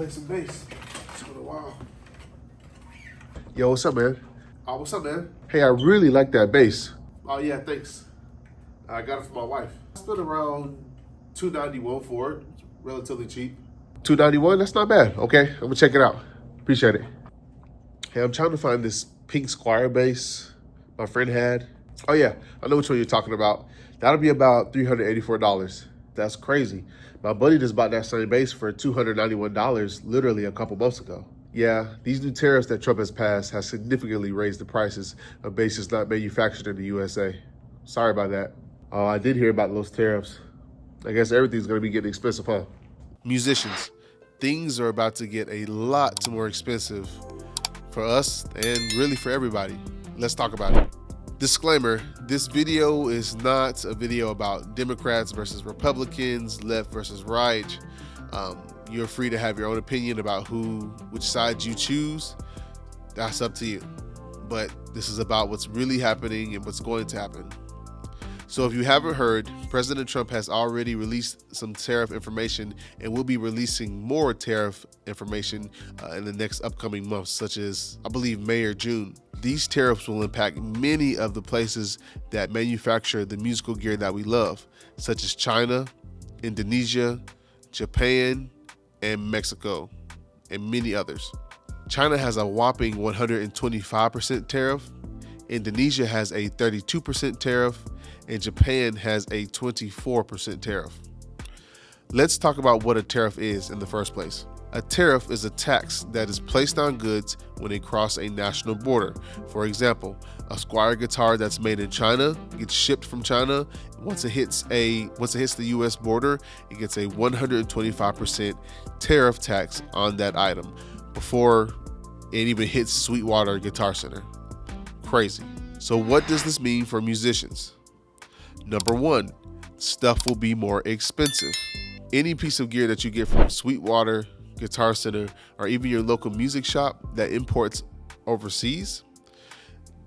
play some bass. It's been a while. Yo, what's up, man? What's up, man? Hey, I really like that bass. Oh, yeah, thanks. I got it for my wife. I spent around $291 for it. It's relatively cheap. $291, that's not bad. Okay, I'm gonna check it out. Appreciate it. Hey, I'm trying to find this pink Squire bass my friend had. Oh yeah, I know which one you're talking about. That'll be about $384. That's crazy. My buddy just bought that same bass for $291 literally a couple months ago. Yeah, these new tariffs that Trump has passed has significantly raised the prices of basses not manufactured in the USA. Sorry about that. Oh, I did hear about those tariffs. I guess everything's gonna be getting expensive, huh? Musicians, things are about to get a lot more expensive for us and really for everybody. Let's talk about it. Disclaimer, this video is not a video about Democrats versus Republicans, left versus right. You're free to have your own opinion about which side you choose. That's up to you. But this is about what's really happening and what's going to happen. So if you haven't heard, President Trump has already released some tariff information and will be releasing more tariff information in the next upcoming months, such as, I believe, May or June. These tariffs will impact many of the places that manufacture the musical gear that we love, such as China, Indonesia, Japan, and Mexico, and many others. China has a whopping 125% tariff, Indonesia has a 32% tariff, and Japan has a 24% tariff. Let's talk about what a tariff is in the first place. A tariff is a tax that is placed on goods when they cross a national border. For example, a Squire guitar that's made in China gets shipped from China. Once it hits the US border, it gets a 125% tariff tax on that item before it even hits Sweetwater Guitar Center. Crazy. So what does this mean for musicians? Number one, stuff will be more expensive. Any piece of gear that you get from Sweetwater Guitar Center, or even your local music shop that imports overseas,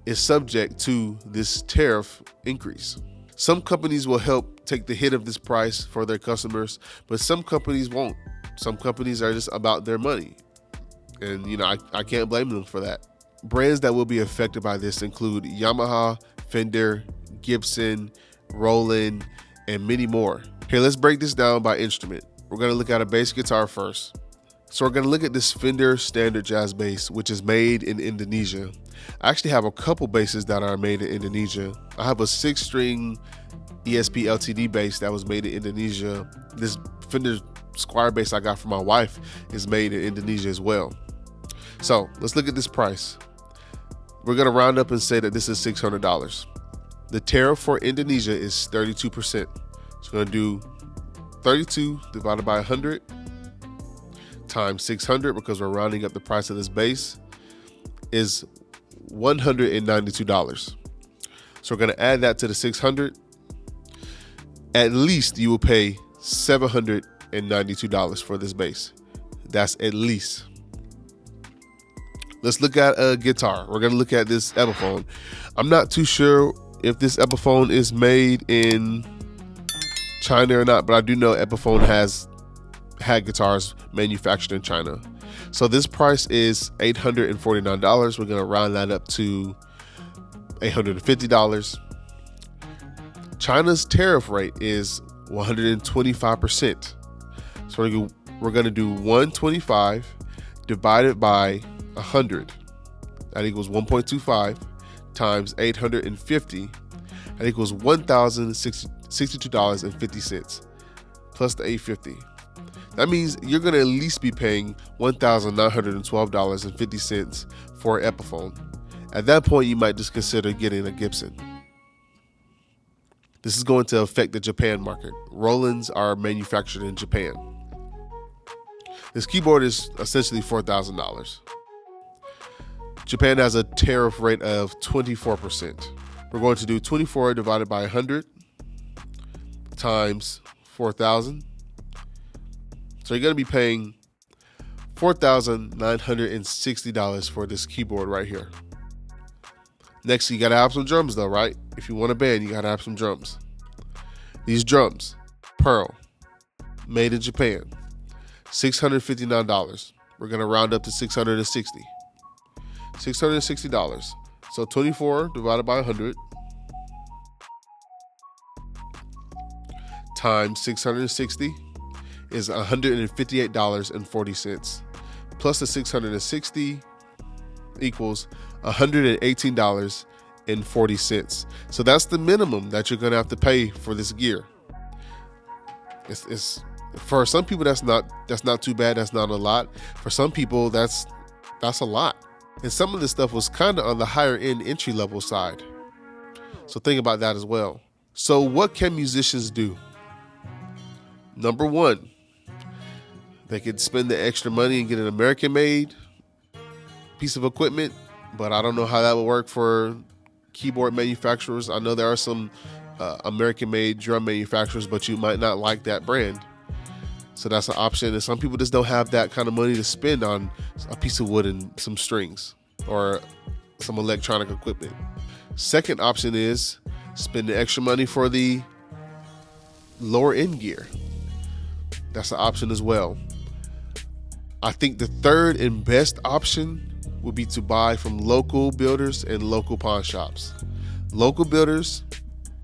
is subject to this tariff increase. Some companies will help take the hit of this price for their customers, but some companies won't. Some companies are just about their money. And I can't blame them for that. Brands that will be affected by this include Yamaha, Fender, Gibson, Roland, and many more. Here, let's break this down by instrument. We're gonna look at a bass guitar first. So we're gonna look at this Fender standard jazz bass, which is made in Indonesia. I actually have a couple basses that are made in Indonesia. I have a 6-string ESP LTD bass that was made in Indonesia. This Fender Squire bass I got from my wife is made in Indonesia as well. So let's look at this price. We're gonna round up and say that this is $600. The tariff for Indonesia is 32%. So we're gonna do 32 divided by 100 times 600, because we're rounding up the price of this bass, is $192. So we're gonna add that to the 600. At least you will pay $792 for this bass. That's at least. Let's look at a guitar. We're gonna look at this Epiphone. I'm not too sure if this Epiphone is made in China or not, but I do know Epiphone has had guitars manufactured in China. So this price is $849. We're gonna round that up to $850. China's tariff rate is 125%. So we're gonna do 125 divided by 100. That equals 1.25 times 850. That equals $1,062.50 plus the $850. That means you're going to at least be paying $1,912.50 for an Epiphone. At that point, you might just consider getting a Gibson. This is going to affect the Japan market. Rolands are manufactured in Japan. This keyboard is essentially $4,000. Japan has a tariff rate of 24%. We're going to do 24 divided by 100 times 4,000. So you're going to be paying $4,960 for this keyboard right here. Next, you got to have some drums though, right? If you want a band, you got to have some drums. These drums, Pearl, made in Japan. $659. We're going to round up to $660. $660. So 24 divided by 100 times 660 is $158.40. Plus the 660 equals $118.40. So that's the minimum that you're going to have to pay for this gear. It's for some people that's not too bad. That's not a lot. For some people that's a lot. And some of this stuff was kind of on the higher end entry level side. So think about that as well. So what can musicians do? Number one, they could spend the extra money and get an American made piece of equipment, but I don't know how that would work for keyboard manufacturers. I know there are some American made drum manufacturers, but you might not like that brand. So that's an option. And some people just don't have that kind of money to spend on a piece of wood and some strings or some electronic equipment. Second option is spend the extra money for the lower end gear. That's an option as well. I think the third and best option would be to buy from local builders and local pawn shops. Local builders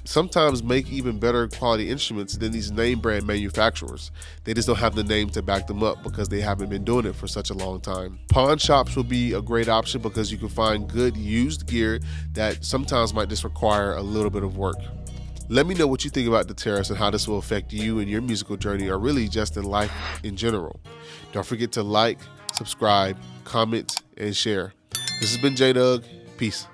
sometimes make even better quality instruments than these name brand manufacturers. They just don't have the name to back them up because they haven't been doing it for such a long time. Pawn shops will be a great option because you can find good used gear that sometimes might just require a little bit of work. Let me know what you think about the tariffs and how this will affect you and your musical journey, or really just in life in general. Don't forget to like, subscribe, comment, and share. This has been J-Doug. Peace.